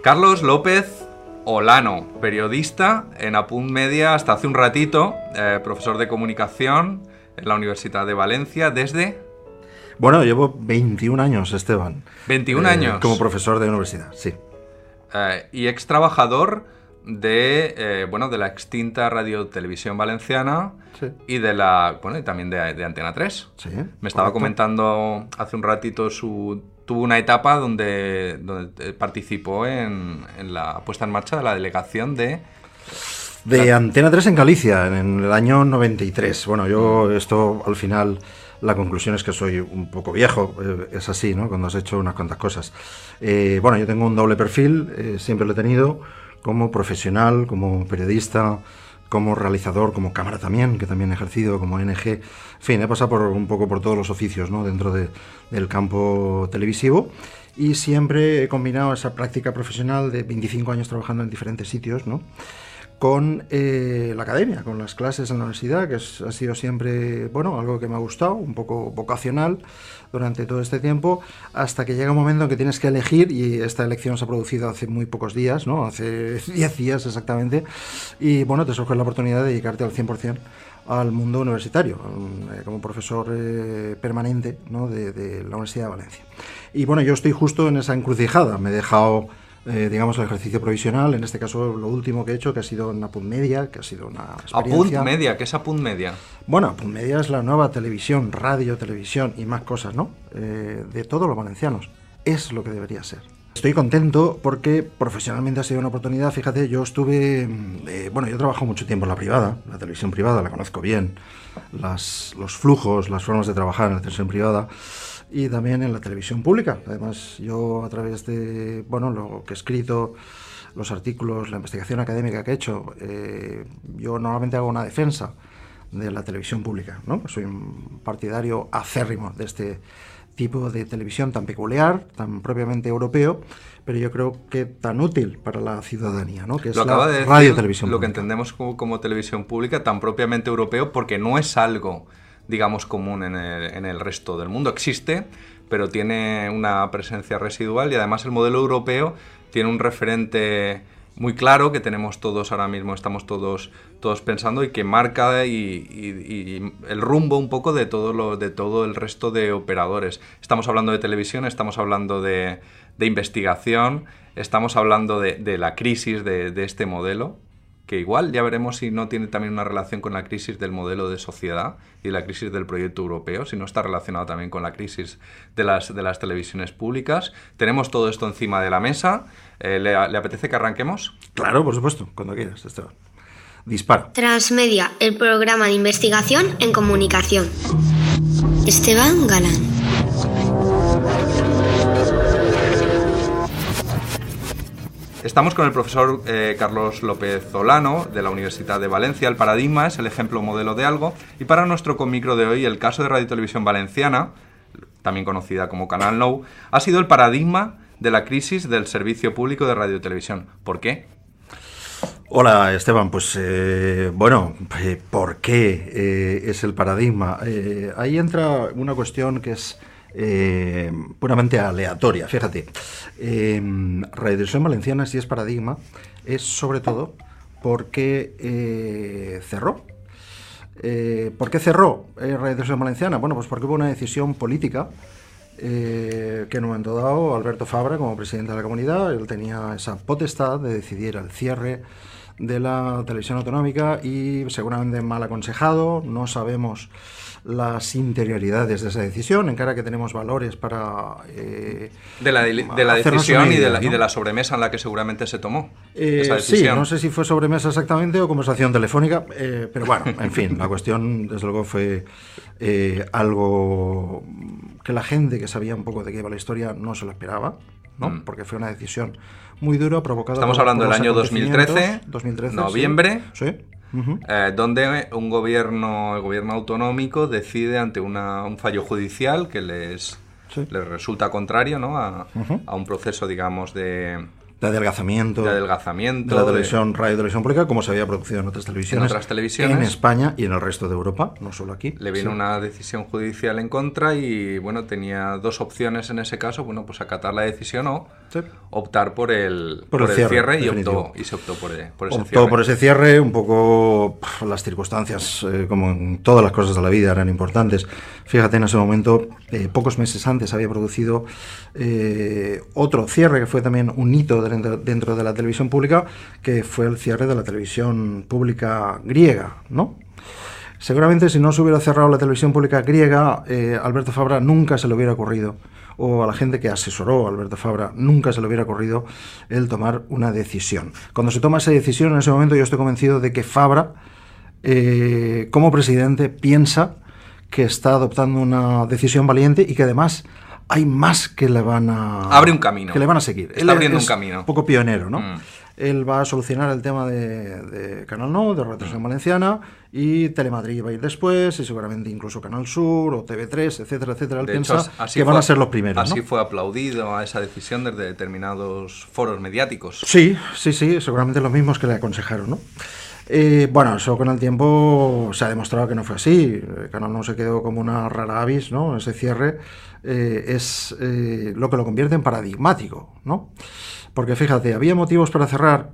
Carlos López Olano, periodista en Apunt Media hasta hace un ratito, profesor de comunicación en la Universidad de Valencia desde... Bueno, llevo 21 años, Esteban. 21 años. Como profesor de universidad, sí. Y ex trabajador de la extinta Radio Televisión Valenciana, sí. Y de la y también de Antena 3. Sí. Me estaba comentando hace un ratito tuvo una etapa donde participó en la puesta en marcha de la delegación de Antena 3 en Galicia, en el año 93. Bueno, yo esto al final... La conclusión es que soy un poco viejo, es así, ¿no? Cuando has hecho unas cuantas cosas. Yo tengo un doble perfil, siempre lo he tenido, como profesional, como periodista, como realizador, como cámara también, que también he ejercido, como NG. En fin, he pasado un poco por todos los oficios, ¿no? Dentro del campo televisivo, y siempre he combinado esa práctica profesional de 25 años trabajando en diferentes sitios, ¿no? Con la academia, con las clases en la universidad, que ha sido siempre, algo que me ha gustado, un poco vocacional durante todo este tiempo, hasta que llega un momento en que tienes que elegir, y esta elección se ha producido hace muy pocos días, ¿no? Hace 10 días exactamente, y te surge la oportunidad de dedicarte al 100% al mundo universitario, como profesor permanente, ¿no? de la Universidad de Valencia. Y yo estoy justo en esa encrucijada, me he dejado... el ejercicio provisional, en este caso lo último que he hecho, que ha sido en Apunt Media, que ha sido una experiencia... ¿Apunt Media? ¿Qué es Apunt Media? Bueno, Apunt Media es la nueva televisión, radio, televisión y más cosas, ¿no? De todos los valencianos. Es lo que debería ser. Estoy contento porque profesionalmente ha sido una oportunidad. Fíjate, yo estuve... yo he trabajado mucho tiempo en la privada, la televisión privada, la conozco bien, los flujos, las formas de trabajar en la televisión privada, y también en la televisión pública. Además, yo a través de lo que he escrito, los artículos, la investigación académica que he hecho, yo normalmente hago una defensa de la televisión pública, ¿no? Soy un partidario acérrimo de este tipo de televisión tan peculiar, tan propiamente europeo, pero yo creo que tan útil para la ciudadanía, ¿no? Que es la radio-televisión lo que pública. Entendemos como televisión pública, tan propiamente europeo, porque no es algo, digamos, común en el resto del mundo. Existe, pero tiene una presencia residual, y además el modelo europeo tiene un referente muy claro que tenemos todos ahora mismo, estamos todos pensando, y que marca y el rumbo un poco de todo el resto de operadores. Estamos hablando de televisión, estamos hablando de investigación, estamos hablando de la crisis de este modelo, que igual ya veremos si no tiene también una relación con la crisis del modelo de sociedad y la crisis del proyecto europeo, si no está relacionado también con la crisis de las televisiones públicas. Tenemos todo esto encima de la mesa. ¿Le apetece que arranquemos? Claro, por supuesto, cuando quieras, Esteban. Dispara. Transmedia, el programa de investigación en comunicación. Esteban Galán. Estamos con el profesor Carlos López Olano, de la Universidad de Valencia. El paradigma es el ejemplo modelo de algo. Y para nuestro conmicro de hoy, el caso de Radio Televisión Valenciana, también conocida como Canal Nou, ha sido el paradigma de la crisis del servicio público de radio y televisión. ¿Por qué? Hola, Esteban. ¿Por qué es el paradigma? Ahí entra una cuestión que es puramente aleatoria. Fíjate, Radio Televisión Valenciana, si es paradigma, es sobre todo porque cerró. ¿Por qué cerró Radio Televisión Valenciana? Bueno, pues porque hubo una decisión política que en un momento dado Alberto Fabra, como presidente de la comunidad, él tenía esa potestad de decidir el cierre de la televisión autonómica, y seguramente mal aconsejado, no sabemos las interioridades de esa decisión, en cara que tenemos valores para de la decisión idea, y de la sobremesa en la que seguramente se tomó esa decisión. Sí, no sé si fue sobremesa exactamente o conversación telefónica, pero bueno, en fin, la cuestión desde luego fue algo que la gente que sabía un poco de qué iba la historia no se lo esperaba, ¿no? Porque fue una decisión muy dura, provocada Estamos hablando del año 2013, noviembre, sí. Donde el gobierno autonómico decide, ante un fallo judicial que les resulta contrario, ¿no? a un proceso, digamos, de de adelgazamiento, de adelgazamiento, de la televisión, radio y televisión pública, como se había producido en otras televisiones, en España y en el resto de Europa, no solo aquí. Le vino una decisión judicial en contra y, bueno, tenía dos opciones en ese caso, bueno, pues acatar la decisión o optar por el cierre y se optó por ese cierre. Optó por ese cierre, un poco las circunstancias, como en todas las cosas de la vida, eran importantes. Fíjate, en ese momento, pocos meses antes, había producido otro cierre que fue también un hito dentro de la televisión pública, que fue el cierre de la televisión pública griega, ¿no? Seguramente si no se hubiera cerrado la televisión pública griega, Alberto Fabra nunca se le hubiera ocurrido, o a la gente que asesoró a Alberto Fabra nunca se le hubiera ocurrido el tomar una decisión. Cuando se toma esa decisión, en ese momento yo estoy convencido de que Fabra, como presidente, piensa que está adoptando una decisión valiente y que además hay más que le van a... Abre un camino. Que le van a seguir. Está abriendo un camino. Un poco pionero, ¿no? Él va a solucionar el tema de Canal Nou, de Radio Televisión Valenciana, y Telemadrid va a ir después, y seguramente incluso Canal Sur o TV3, etcétera, etcétera. Él piensa que van a ser los primeros, así, ¿no? Fue aplaudido a esa decisión desde determinados foros mediáticos. Sí, seguramente los mismos que le aconsejaron, ¿no? Bueno, eso con el tiempo se ha demostrado que no fue así. Canal Nou se quedó como una rara avis, ¿no? Ese cierre es lo que lo convierte en paradigmático, ¿no? Porque fíjate, había motivos para cerrar.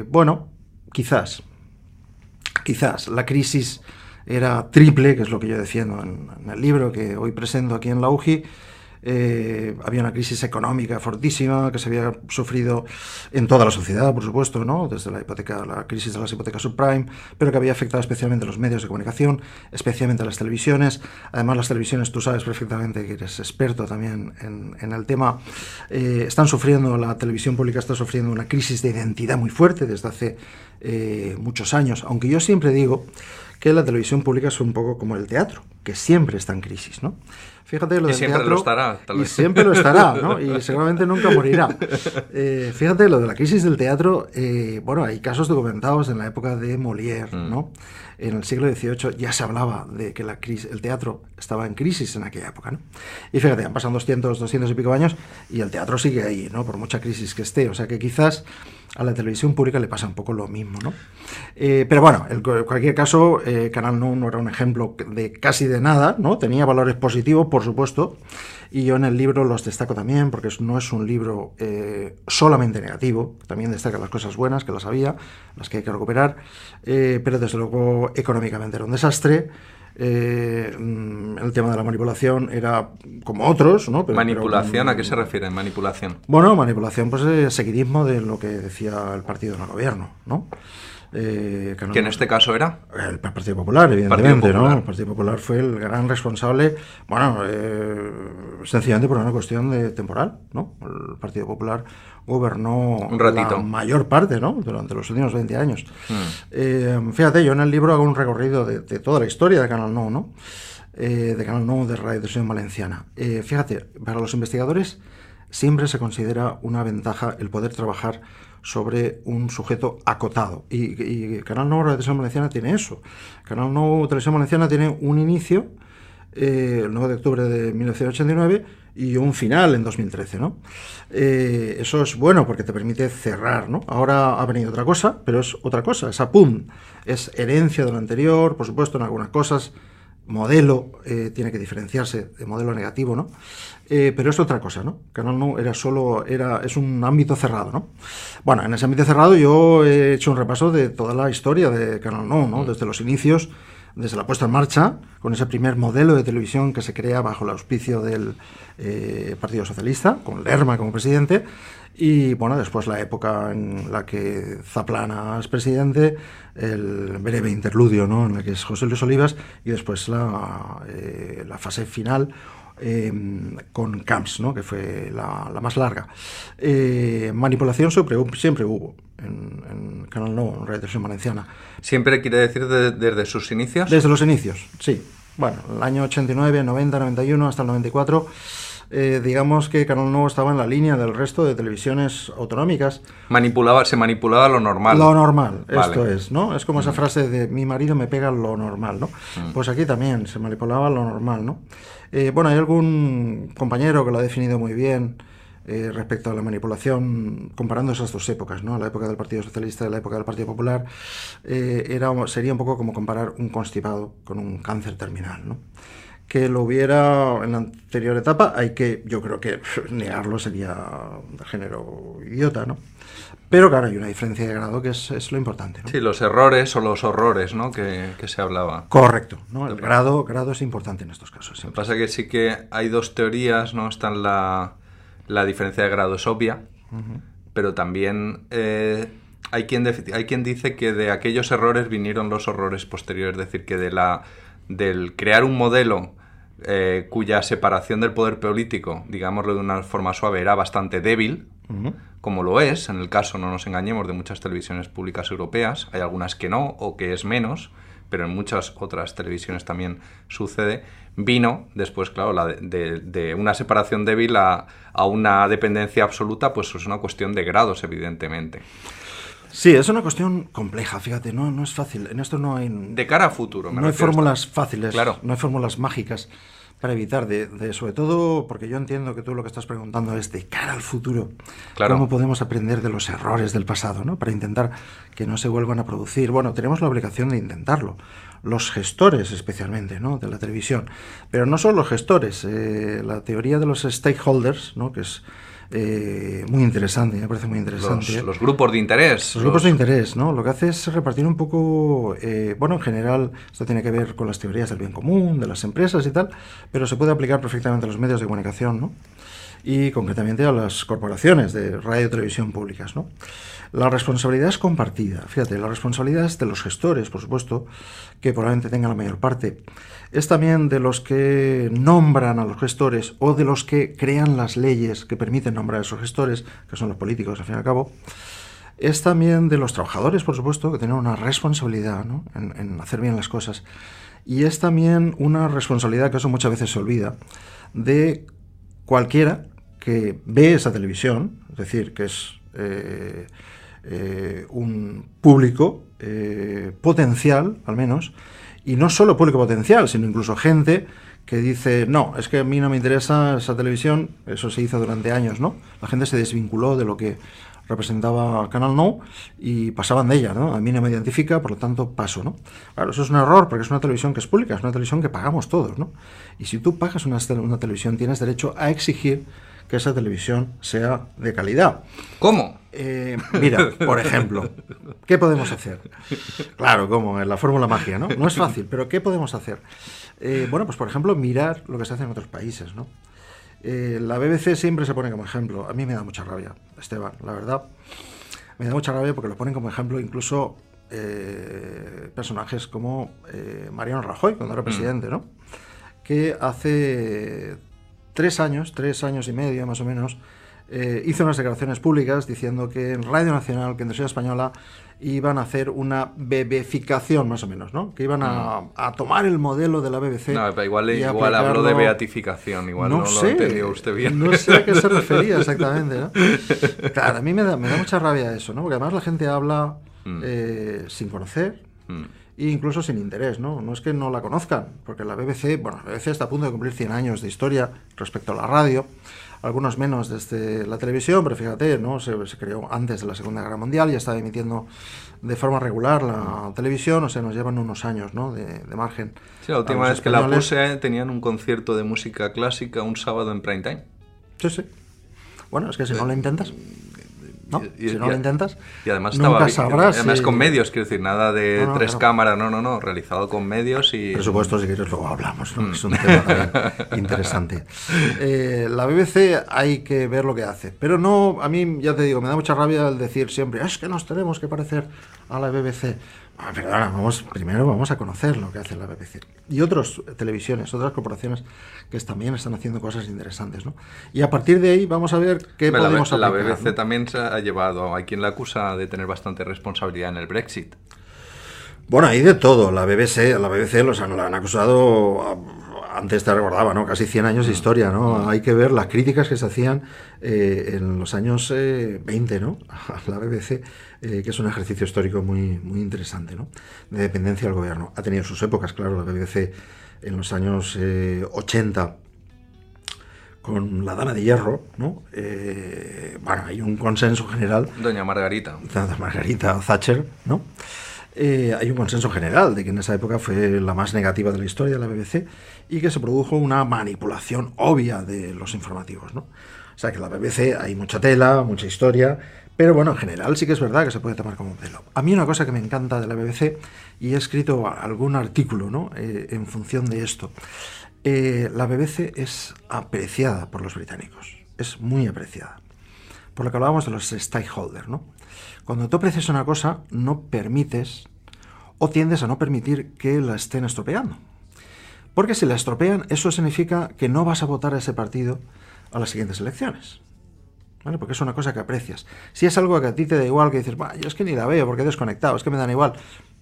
Bueno, quizás la crisis era triple, que es lo que yo defiendo en el libro que hoy presento aquí en la UGI. Había una crisis económica fortísima que se había sufrido en toda la sociedad, por supuesto, ¿no? Desde la crisis de las hipotecas subprime, pero que había afectado especialmente a los medios de comunicación, especialmente a las televisiones. Además, las televisiones, tú sabes perfectamente que eres experto también en el tema, la televisión pública está sufriendo una crisis de identidad muy fuerte desde hace muchos años, aunque yo siempre digo que la televisión pública es un poco como el teatro, que siempre está en crisis, ¿no? Fíjate lo del siempre teatro, lo estará, tal vez. Y siempre lo estará, ¿no? Y seguramente nunca morirá. Fíjate lo de la crisis del teatro. Bueno, hay casos documentados en la época de Molière, ¿no? En el siglo XVIII ya se hablaba de que el teatro estaba en crisis en aquella época, ¿no? Y fíjate, han pasado 200 y pico años y el teatro sigue ahí, ¿no? Por mucha crisis que esté. O sea que quizás a la televisión pública le pasa un poco lo mismo, ¿no? Pero bueno, en cualquier caso, Canal Nou no era un ejemplo de casi de nada, ¿no? Tenía valores positivos, por supuesto, y yo en el libro los destaco también, porque no es un libro solamente negativo, también destaca las cosas buenas, que las había, las que hay que recuperar, pero desde luego económicamente era un desastre. El tema de la manipulación era como otros, ¿no? ¿Manipulación? ¿A qué se refiere manipulación? Bueno, manipulación, pues seguidismo de lo que decía el partido en el gobierno, ¿no? ¿Que en este caso era? El Partido Popular, evidentemente, ¿no? El Partido Popular fue el gran responsable, bueno, sencillamente por una cuestión temporal, ¿no? El Partido Popular gobernó un ratito, la mayor parte, ¿no? Durante los últimos 20 años. Fíjate, yo en el libro hago un recorrido de toda la historia de Canal Nou, ¿no? De Canal Nou, de Radio Televisión Valenciana. Fíjate, para los investigadores siempre se considera una ventaja el poder trabajar sobre un sujeto acotado. Y Canal Nou, Radio Televisión Valenciana tiene eso. Canal Nou, Televisión Valenciana tiene un inicio, el 9 de octubre de 1989, y un final en 2013, ¿no? Eso es bueno porque te permite cerrar, ¿no? Ahora ha venido otra cosa, pero es otra cosa, es APUM, es herencia de lo anterior, por supuesto, en algunas cosas. Modelo tiene que diferenciarse de modelo negativo, ¿no? Pero es otra cosa, ¿no? Canal Nou es un ámbito cerrado, ¿no? Bueno, en ese ámbito cerrado yo he hecho un repaso de toda la historia de Canal Nou, ¿no? Desde los inicios, desde la puesta en marcha, con ese primer modelo de televisión que se crea bajo el auspicio del Partido Socialista, con Lerma como presidente, y bueno, después la época en la que Zaplana es presidente, el breve interludio, ¿no? En la que es José Luis Olivas, y después la fase final con Camps, ¿no? Que fue la más larga. Manipulación siempre hubo en Canal Nou, en Radio Televisión Valenciana. ¿Siempre quiere decir desde sus inicios? Desde los inicios, sí. Bueno, el año 89, 90, 91 hasta el 94... digamos que Canal Nou estaba en la línea del resto de televisiones autonómicas. Se manipulaba lo normal. Lo normal, vale. Esto es, ¿no? Es como esa frase de mi marido me pega lo normal, ¿no? Pues aquí también se manipulaba lo normal, ¿no? Bueno, hay algún compañero que lo ha definido muy bien, respecto a la manipulación, comparando esas dos épocas, ¿no? La época del Partido Socialista y la época del Partido Popular, sería un poco como comparar un constipado con un cáncer terminal, ¿no? Que lo hubiera en la anterior etapa, yo creo que negarlo sería de género idiota, ¿no? Pero claro, hay una diferencia de grado que es lo importante, ¿no? Sí, los errores o los horrores, ¿no? que se hablaba. Correcto, ¿no? El grado es importante en estos casos. Lo que pasa es que sí que hay dos teorías, ¿no? Está la diferencia de grado es obvia, pero también hay quien dice que de aquellos errores vinieron los horrores posteriores, es decir, que del crear un modelo cuya separación del poder político, digámoslo de una forma suave, era bastante débil, como lo es, en el caso, no nos engañemos, de muchas televisiones públicas europeas. Hay algunas que no, o que es menos, pero en muchas otras televisiones también sucede. Vino después, claro, de una separación débil a una dependencia absoluta, pues es una cuestión de grados, evidentemente. Sí, es una cuestión compleja, fíjate, no es fácil. En esto no hay... De cara a futuro, no hay fórmulas fáciles, claro. No hay fórmulas mágicas para evitar, sobre todo, porque yo entiendo que tú lo que estás preguntando es de cara al futuro, claro. ¿Cómo podemos aprender de los errores del pasado, ¿no? Para intentar que no se vuelvan a producir? Bueno, tenemos la obligación de intentarlo, los gestores especialmente, ¿no? De la televisión, pero no solo los gestores, la teoría de los stakeholders, ¿no? Que es muy interesante, me parece muy interesante. Los grupos de interés. Los grupos de interés, ¿no? Lo que hace es repartir un poco, en general, esto tiene que ver con las teorías del bien común, de las empresas y tal, pero se puede aplicar perfectamente a los medios de comunicación, ¿no? Y concretamente a las corporaciones de radio y televisión públicas, ¿no? La responsabilidad es compartida. Fíjate, la responsabilidad es de los gestores, por supuesto, que probablemente tengan la mayor parte. Es también de los que nombran a los gestores o de los que crean las leyes que permiten nombrar a esos gestores, que son los políticos, al fin y al cabo. Es también de los trabajadores, por supuesto, que tienen una responsabilidad, ¿no? en hacer bien las cosas. Y es también una responsabilidad, que eso muchas veces se olvida, de cualquiera que ve esa televisión, es decir, que es un público potencial, al menos, y no solo público potencial, sino incluso gente que dice, no, es que a mí no me interesa esa televisión. Eso se hizo durante años, ¿no? La gente se desvinculó de lo que representaba Canal Nou y pasaban de ella, ¿no? A mí no me identifica, por lo tanto paso, ¿no? Claro, eso es un error, porque es una televisión que es pública, es una televisión que pagamos todos, ¿no? Y si tú pagas una televisión, tienes derecho a exigir que esa televisión sea de calidad. ¿Cómo? Mira, por ejemplo, ¿qué podemos hacer? Claro, como en la fórmula magia, ¿no? No es fácil, pero ¿qué podemos hacer? Pues por ejemplo, mirar lo que se hace en otros países, ¿no? La BBC siempre se pone como ejemplo. A mí me da mucha rabia, Esteban, la verdad. Me da mucha rabia porque lo ponen como ejemplo incluso personajes como Mariano Rajoy, cuando era presidente, ¿no? Que hace 3 años y medio más o menos, hizo unas declaraciones públicas diciendo que en Radio Nacional, que en Televisión Española, iban a hacer una bebeficación más o menos, ¿no? Que iban a tomar el modelo de la BBC. No, pero igual habló de beatificación, igual no lo entendió usted bien. No sé a qué se refería exactamente, ¿no? Claro, a mí me da mucha rabia eso, ¿no? Porque además la gente habla sin conocer e incluso sin interés, ¿no? No es que no la conozcan, porque la BBC está a punto de cumplir 100 años de historia respecto a la radio, algunos menos desde la televisión, pero fíjate, ¿no? Se creó antes de la Segunda Guerra Mundial, ya estaba emitiendo de forma regular la televisión, o sea, nos llevan unos años, ¿no? de margen. Sí, la última vez que la puse tenían un concierto de música clásica un sábado en prime time. Sí. Bueno, es que si no lo intentas... ¿no? Si no lo intentas, y además nunca sabrás. Además con medios, quiero decir, nada de tres cámaras, no, realizado con medios y... Presupuesto, si quieres, luego hablamos, ¿no? Es un tema interesante. La BBC hay que ver lo que hace, pero no, a mí, ya te digo, me da mucha rabia el decir siempre, es que nos tenemos que parecer a la BBC. Perdona, primero vamos a conocer lo que hace la BBC. Y otras televisiones, otras corporaciones que también están haciendo cosas interesantes, ¿no? Y a partir de ahí vamos a ver qué podemos aplicar. La BBC, ¿no? También se ha llevado, hay quien la acusa de tener bastante responsabilidad en el Brexit. Bueno, hay de todo. La BBC la han acusado, antes te recordaba, ¿no? Casi 100 años de historia, ¿no? Hay que ver las críticas que se hacían en los años 20, ¿no? A la BBC, que es un ejercicio histórico muy, muy interesante, ¿no? De dependencia del gobierno. Ha tenido sus épocas, claro, la BBC en los años 80, con la Dama de Hierro, ¿no? Bueno, hay un consenso general. Doña Margarita. Doña Margarita Thatcher, ¿no? Hay un consenso general de que en esa época fue la más negativa de la historia de la BBC y que se produjo una manipulación obvia de los informativos, ¿no? O sea que en la BBC hay mucha tela, mucha historia, pero bueno, en general sí que es verdad que se puede tomar como modelo. A mí una cosa que me encanta de la BBC, y he escrito algún artículo, ¿no? En función de esto, la BBC es apreciada por los británicos, es muy apreciada. Por lo que hablábamos de los stakeholders, ¿no? Cuando tú aprecias una cosa, no permites o tiendes a no permitir que la estén estropeando. Porque si la estropean, eso significa que no vas a votar a ese partido a las siguientes elecciones. ¿Vale? Porque es una cosa que aprecias. Si es algo que a ti te da igual, que dices, yo es que ni la veo porque he desconectado, es que me dan igual.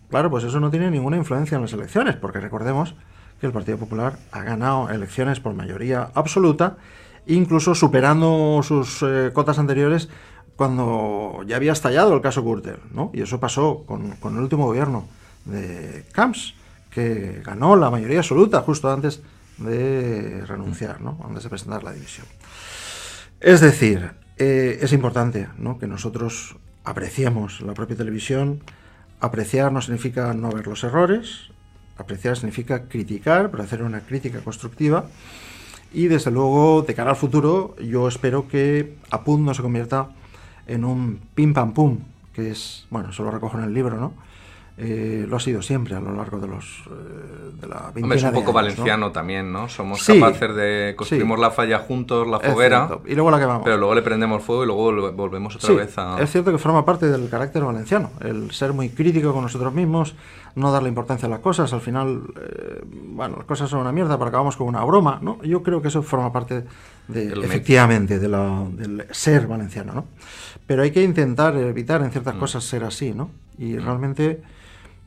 Claro, pues eso no tiene ninguna influencia en las elecciones, porque recordemos que el Partido Popular ha ganado elecciones por mayoría absoluta, incluso superando sus cotas anteriores cuando ya había estallado el caso Gürtel, ¿no? Y eso pasó con el último gobierno de Camps, que ganó la mayoría absoluta justo antes de renunciar, ¿no? Antes de presentar la dimisión. Es decir, es importante, ¿no? Que nosotros apreciemos la propia televisión. Apreciar no significa no ver los errores, apreciar significa criticar, pero hacer una crítica constructiva. Y desde luego, de cara al futuro, yo espero que Apun no se convierta en un pim pam pum, que es, bueno, eso lo recojo en el libro, ¿no? Lo ha sido siempre a lo largo de la veintena. Hombre, es un poco años, valenciano, ¿no? También, ¿no? Somos capaces de construimos la falla juntos, la foguera, y luego la quemamos. Pero luego le prendemos fuego y luego volvemos otra vez a... Es cierto que forma parte del carácter valenciano, el ser muy crítico con nosotros mismos, no darle importancia a las cosas. Al final, bueno, las cosas son una mierda, pero acabamos con una broma, ¿no? Yo creo que eso forma parte efectivamente del ser valenciano, ¿no? Pero hay que intentar evitar en ciertas cosas ser así, ¿no? Y realmente,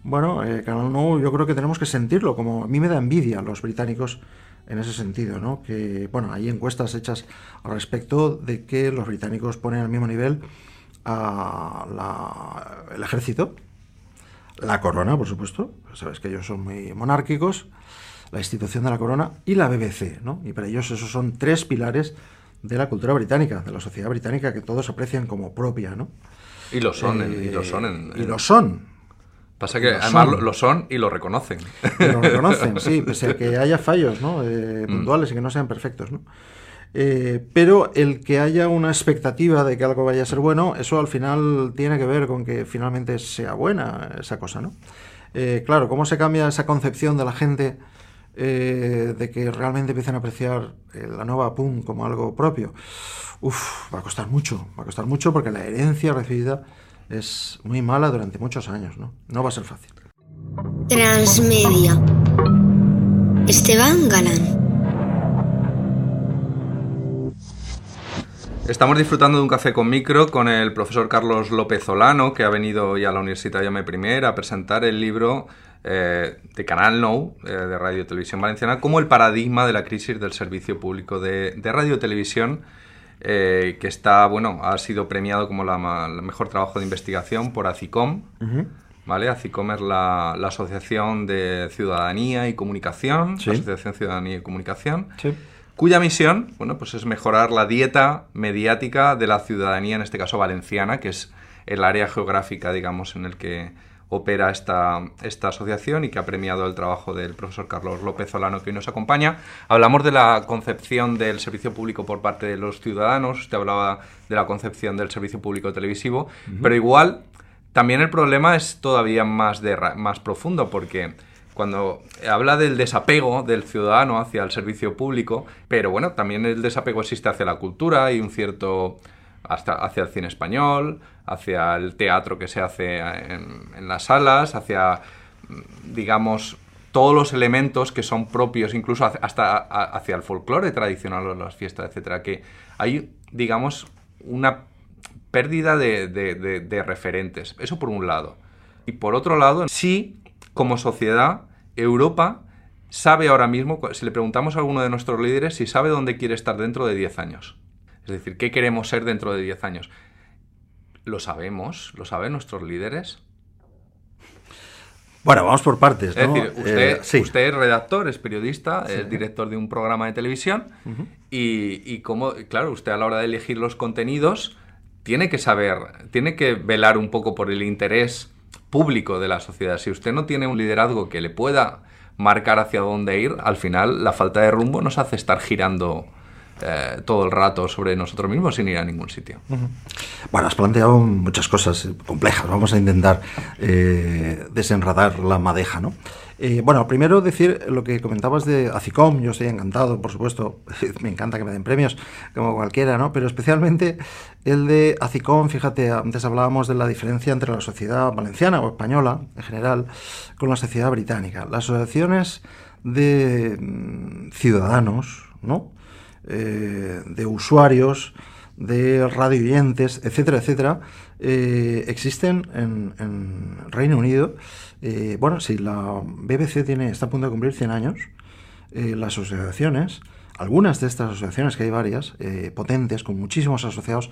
bueno, Canal Nou, yo creo que tenemos que sentirlo, como a mí me da envidia los británicos en ese sentido, ¿no? Que, bueno, hay encuestas hechas al respecto de que los británicos ponen al mismo nivel el ejército, la corona, por supuesto, sabes que ellos son muy monárquicos, la institución de la corona y la BBC, ¿no? Y para ellos esos son tres pilares de la cultura británica, de la sociedad británica, que todos aprecian como propia, ¿no? Y lo son. Y lo son. Pasa que además lo son y lo reconocen. Y lo reconocen, sí, pese a que haya fallos, ¿no? Puntuales y que no sean perfectos, ¿no? Pero el que haya una expectativa de que algo vaya a ser bueno, eso al final tiene que ver con que finalmente sea buena esa cosa, ¿no? Claro, ¿cómo se cambia esa concepción de la gente de que realmente empiecen a apreciar la nueva PUM como algo propio? Va a costar mucho porque la herencia recibida es muy mala durante muchos años, ¿no? No va a ser fácil. Transmedia. Esteban Galán. Estamos disfrutando de un café con micro con el profesor Carlos López Olano, que ha venido hoy a la Universitat Jaume I a presentar el libro de Canal Nou, de Radio y Televisión Valenciana, como el paradigma de la crisis del servicio público de radio y televisión, que está, bueno, ha sido premiado como el mejor trabajo de investigación por ACICOM. ¿Vale? ACICOM es la Asociación de Ciudadanía y Comunicación, sí. La Asociación Ciudadanía y Comunicación, sí. Cuya misión, bueno, pues es mejorar la dieta mediática de la ciudadanía, en este caso valenciana, que es el área geográfica, digamos, en el que opera esta asociación y que ha premiado el trabajo del profesor Carlos López Olano, que hoy nos acompaña. Hablamos de la concepción del servicio público por parte de los ciudadanos, usted hablaba de la concepción del servicio público televisivo, pero igual también el problema es todavía más profundo, porque cuando habla del desapego del ciudadano hacia el servicio público, pero bueno, también el desapego existe hacia la cultura y un cierto hacia el cine español, hacia el teatro que se hace en las salas, hacia, digamos, todos los elementos que son propios, incluso hasta hacia el folclore tradicional o las fiestas, etcétera, que hay, digamos, una pérdida de referentes. Eso por un lado. Y por otro lado, sí, como sociedad, Europa sabe ahora mismo, si le preguntamos a alguno de nuestros líderes, si sabe dónde quiere estar dentro de 10 años. Es decir, ¿qué queremos ser dentro de 10 años? ¿Lo sabemos? ¿Lo saben nuestros líderes? Bueno, vamos por partes, ¿no? Es decir, sí. usted es redactor, es periodista, es director de un programa de televisión y como, claro, usted a la hora de elegir los contenidos tiene que velar un poco por el interés público de la sociedad. Si usted no tiene un liderazgo que le pueda marcar hacia dónde ir, al final la falta de rumbo nos hace estar girando todo el rato sobre nosotros mismos sin ir a ningún sitio. Bueno, has planteado muchas cosas complejas. Vamos a intentar desenredar la madeja, ¿no? Bueno, primero decir lo que comentabas de ACICOM. Yo estoy encantado, por supuesto. Me encanta que me den premios, como cualquiera, ¿no? Pero especialmente el de ACICOM. Fíjate, antes hablábamos de la diferencia entre la sociedad valenciana o española, en general, con la sociedad británica. Las asociaciones de ciudadanos, ¿no? De usuarios, de radioyentes, etcétera, etcétera, existen en Reino Unido. Bueno, si la BBC está a punto de cumplir 100 años, las asociaciones, algunas de estas asociaciones, que hay varias, potentes, con muchísimos asociados,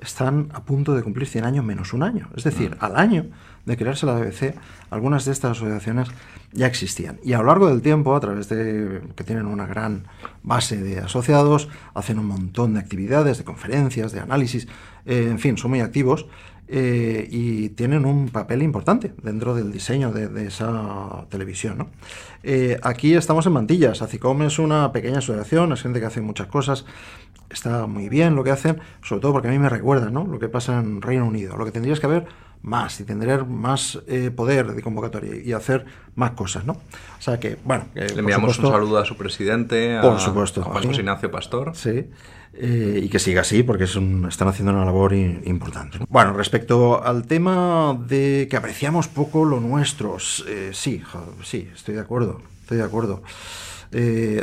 están a punto de cumplir 100 años menos un año. Es decir, al año de crearse la BBC, algunas de estas asociaciones ya existían. Y a lo largo del tiempo, a través de que tienen una gran base de asociados, hacen un montón de actividades, de conferencias, de análisis, en fin, son muy activos y tienen un papel importante dentro del diseño de esa televisión, ¿no? Aquí estamos en Mantillas. ACICOM es una pequeña asociación, es gente que hace muchas cosas. Está muy bien lo que hacen, sobre todo porque a mí me recuerda, ¿no?, lo que pasa en Reino Unido. Lo que tendrías que haber más y tener más poder de convocatoria y hacer más cosas, ¿no? O sea que, bueno... Le enviamos un saludo a su presidente, por supuesto, a José Ignacio Pastor. Sí, y que siga así porque están haciendo una labor importante, ¿no? Bueno, respecto al tema de que apreciamos poco lo nuestro, sí, estoy de acuerdo.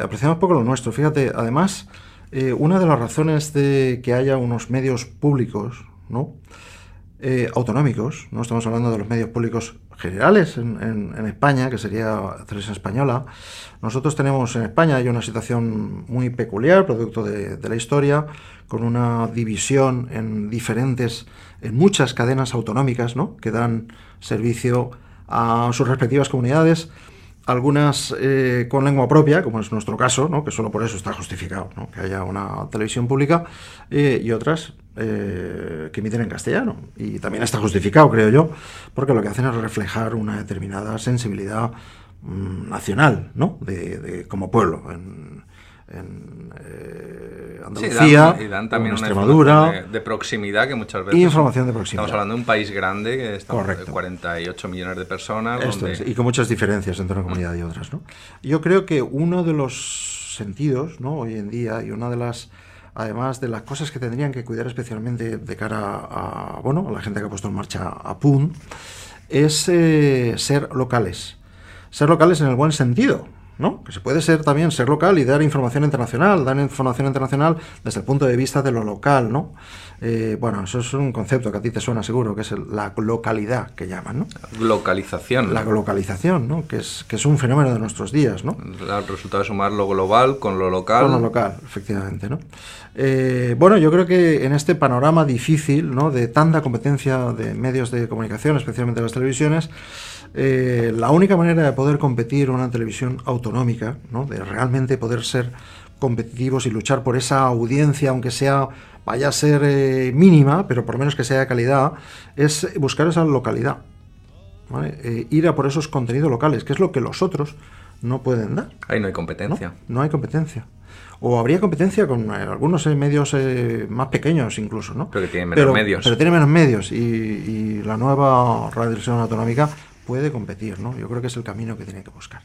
Apreciamos poco lo nuestro. Fíjate, además, una de las razones de que haya unos medios públicos, ¿no?, autonómicos, no estamos hablando de los medios públicos generales en España, que sería Televisión Española. Nosotros tenemos en España hay una situación muy peculiar, producto de la historia, con una división en muchas cadenas autonómicas, ¿no?, que dan servicio a sus respectivas comunidades. Algunas con lengua propia, como es nuestro caso, ¿no?, que solo por eso está justificado, ¿no?, que haya una televisión pública, y otras que emiten en castellano. Y también está justificado, creo yo, porque lo que hacen es reflejar una determinada sensibilidad nacional, ¿no?, como pueblo. En Andalucía, sí, dan también en una Extremadura, de proximidad que muchas veces... Y información de proximidad. Estamos hablando de un país grande que estamos de Correcto. 48 millones de personas. Esto es, y con muchas diferencias entre una comunidad y otras, ¿no? Yo creo que uno de los sentidos, ¿no?, hoy en día, y una de las, además de las cosas que tendrían que cuidar especialmente de cara a la gente que ha puesto en marcha a PUN, es ser locales. Ser locales en el buen sentido, ¿no? Que se puede ser local y dar información internacional desde el punto de vista de lo local, ¿no? Bueno, eso es un concepto que a ti te suena seguro, que es la localidad, que llaman, ¿no? Localización. La localización, ¿no? Que es un fenómeno de nuestros días, ¿no? El resultado de sumar lo global con lo local. Con lo local, efectivamente, ¿no? Bueno, yo creo que en este panorama difícil, ¿no?, de tanta competencia de medios de comunicación, especialmente las televisiones, la única manera de poder competir una televisión autonómica, ¿no?, de realmente poder ser competitivos y luchar por esa audiencia, aunque vaya a ser mínima, pero por lo menos que sea de calidad, es buscar esa localidad, ¿vale? Ir a por esos contenidos locales, que es lo que los otros no pueden dar. Ahí no hay competencia. No hay competencia. O habría competencia con algunos medios más pequeños incluso, ¿no? Pero que tienen menos medios. Pero tienen menos medios y la nueva radiodifusión autonómica puede competir, ¿no? Yo creo que es el camino que tiene que buscar.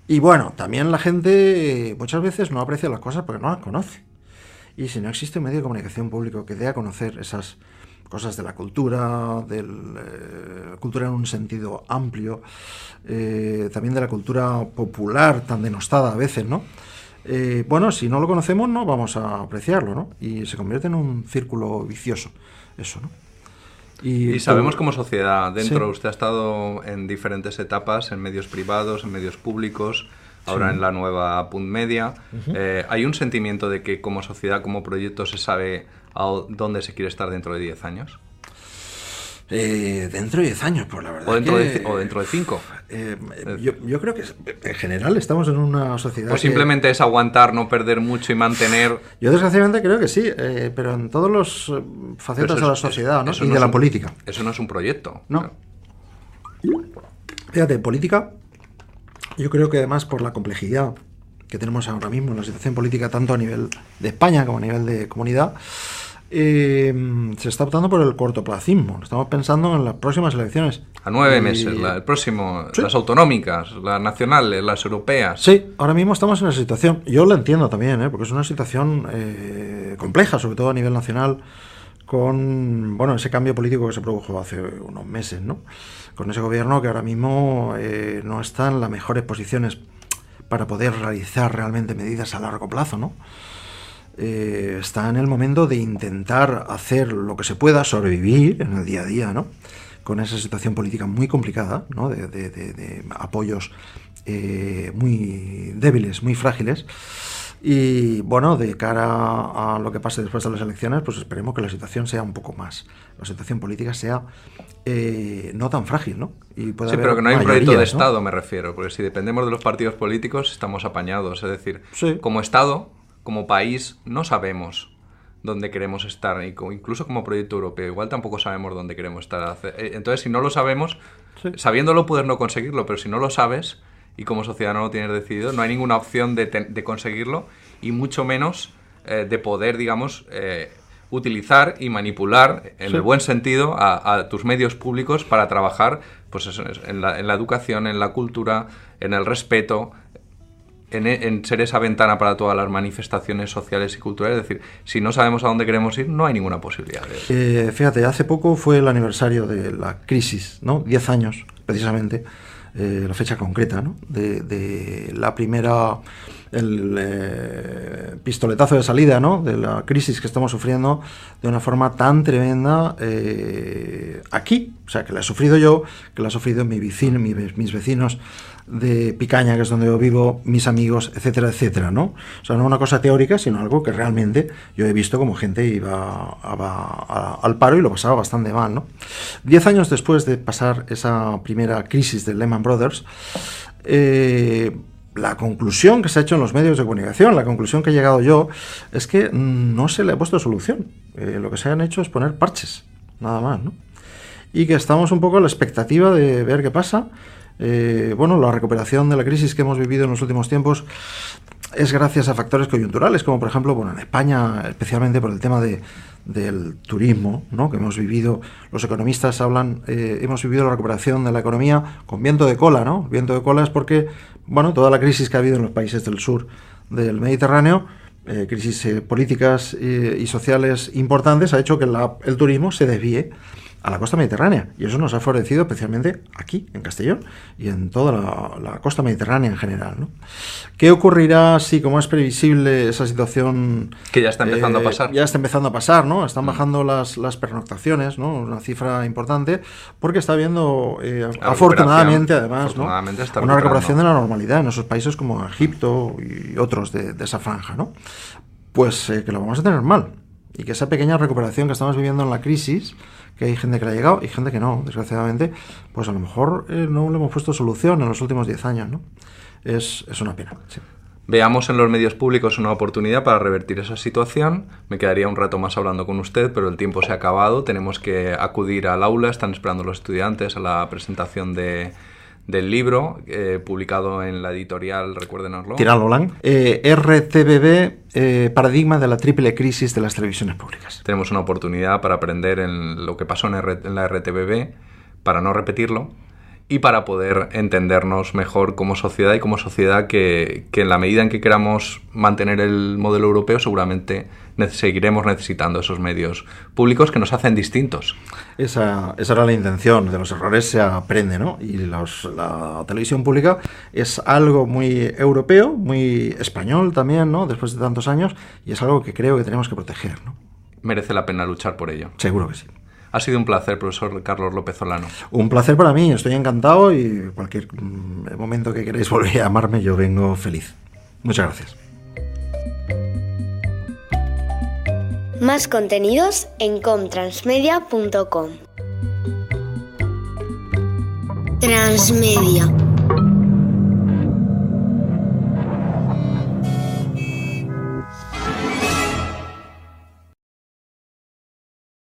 Y bueno, también la gente muchas veces no aprecia las cosas porque no las conoce. Y si no existe un medio de comunicación público que dé a conocer esas cosas de la cultura, cultura en un sentido amplio, también de la cultura popular tan denostada a veces, ¿no? Bueno, si no lo conocemos no vamos a apreciarlo, ¿no? Y se convierte en un círculo vicioso, eso, ¿no? Y sabemos como sociedad, sí. Usted ha estado en diferentes etapas, en medios privados, en medios públicos, ahora sí. En la nueva Punt Media. ¿Hay un sentimiento de que como sociedad, como proyecto, se sabe a dónde se quiere estar dentro de 10 años? Dentro de 10 años, pues la verdad. O dentro de 5. Yo creo que en general estamos en una sociedad. Pues simplemente es aguantar, no perder mucho y mantener. Yo desgraciadamente creo que sí, pero en todos los facetas de la sociedad, ¿no? Y de la política. Eso no es un proyecto. No. Fíjate, política, yo creo que además por la complejidad que tenemos ahora mismo en la situación política, tanto a nivel de España como a nivel de comunidad, se está optando por el cortoplacismo. Estamos pensando en las próximas elecciones. A 9 meses, el próximo, sí. Las autonómicas, las nacionales, las europeas. Sí, ahora mismo estamos en esa situación. Yo lo entiendo también, porque es una situación compleja, sobre todo a nivel nacional, con ese cambio político que se produjo hace unos meses, ¿no? Con ese gobierno que ahora mismo no está en las mejores posiciones para poder realizar realmente medidas a largo plazo, ¿no? Está en el momento de intentar hacer lo que se pueda, sobrevivir en el día a día, ¿no? Con esa situación política muy complicada, ¿no? De apoyos muy débiles, muy frágiles. Y bueno, de cara a lo que pase después de las elecciones, pues esperemos que la situación sea un poco más, la situación política sea no tan frágil, ¿no? Y pueda haber pero que no hay un proyecto de Estado, ¿no? Me refiero, porque si dependemos de los partidos políticos estamos apañados, es decir, sí. Como Estado, como país, no sabemos dónde queremos estar, incluso como proyecto europeo, igual tampoco sabemos dónde queremos estar. Entonces, si no lo sabemos, sí. Sabiéndolo puedes no conseguirlo, pero si no lo sabes y como sociedad no lo tienes decidido, no hay ninguna opción de conseguirlo y mucho menos de poder, digamos, utilizar y manipular, en el buen sentido, a tus medios públicos para trabajar pues eso, en la educación, en la cultura, en el respeto, en ser esa ventana para todas las manifestaciones sociales y culturales. Es decir, si no sabemos a dónde queremos ir, no hay ninguna posibilidad de eso. Fíjate, hace poco fue el aniversario de la crisis, ¿no? 10 años, precisamente, la fecha concreta, ¿no? De la primera, el pistoletazo de salida, ¿no? De la crisis que estamos sufriendo de una forma tan tremenda aquí. O sea, que la he sufrido yo, que la ha sufrido mis vecinos de Picaña, que es donde yo vivo, mis amigos, etcétera, etcétera, ¿no? O sea, no una cosa teórica, sino algo que realmente yo he visto como gente iba al paro y lo pasaba bastante mal, ¿no? 10 años después de pasar esa primera crisis de Lehman Brothers, la conclusión que se ha hecho en los medios de comunicación, la conclusión que he llegado yo, es que no se le ha puesto solución. Lo que se han hecho es poner parches, nada más, ¿no? Y que estamos un poco a la expectativa de ver qué pasa. La recuperación de la crisis que hemos vivido en los últimos tiempos es gracias a factores coyunturales, como por ejemplo, en España, especialmente por el tema del turismo, ¿no? Que hemos vivido, los economistas hablan, hemos vivido la recuperación de la economía con viento de cola, ¿no? Viento de cola es porque, toda la crisis que ha habido en los países del sur del Mediterráneo, crisis políticas y sociales importantes, ha hecho que el turismo se desvíe a la costa mediterránea, y eso nos ha favorecido especialmente aquí, en Castellón, y en toda la costa mediterránea en general, ¿no? ¿Qué ocurrirá si, como es previsible, esa situación... Que ya está empezando a pasar. Ya está empezando a pasar, ¿no? Están bajando las pernoctaciones, ¿no? Una cifra importante, porque está habiendo, afortunadamente, además, ¿no? Una recuperación de la normalidad en esos países como Egipto y otros de esa franja, ¿no? Pues que lo vamos a tener mal, y que esa pequeña recuperación que estamos viviendo en la crisis, que hay gente que le ha llegado y gente que no, desgraciadamente, pues a lo mejor no le hemos puesto solución en los últimos 10 años, ¿no? Es una pena, sí. Veamos en los medios públicos una oportunidad para revertir esa situación. Me quedaría un rato más hablando con usted, pero el tiempo se ha acabado. Tenemos que acudir al aula, están esperando los estudiantes a la presentación del libro, publicado en la editorial, recuérdenoslo. Tirán Lolan. RTBB, Paradigma de la triple crisis de las televisiones públicas. Tenemos una oportunidad para aprender en lo que pasó en la RTBB, para no repetirlo, y para poder entendernos mejor como sociedad, y como sociedad que en la medida en que queramos mantener el modelo europeo, seguramente seguiremos necesitando esos medios públicos que nos hacen distintos. Esa era la intención. De los errores se aprende, ¿no? Y la televisión pública es algo muy europeo, muy español también, ¿no? Después de tantos años, y es algo que creo que tenemos que proteger, ¿no? Merece la pena luchar por ello. Seguro que sí. Ha sido un placer, profesor Carlos López Olano. Un placer para mí, estoy encantado, y cualquier momento que queráis volver a llamarme, yo vengo feliz. Muchas gracias. Más contenidos en comtransmedia.com. Transmedia.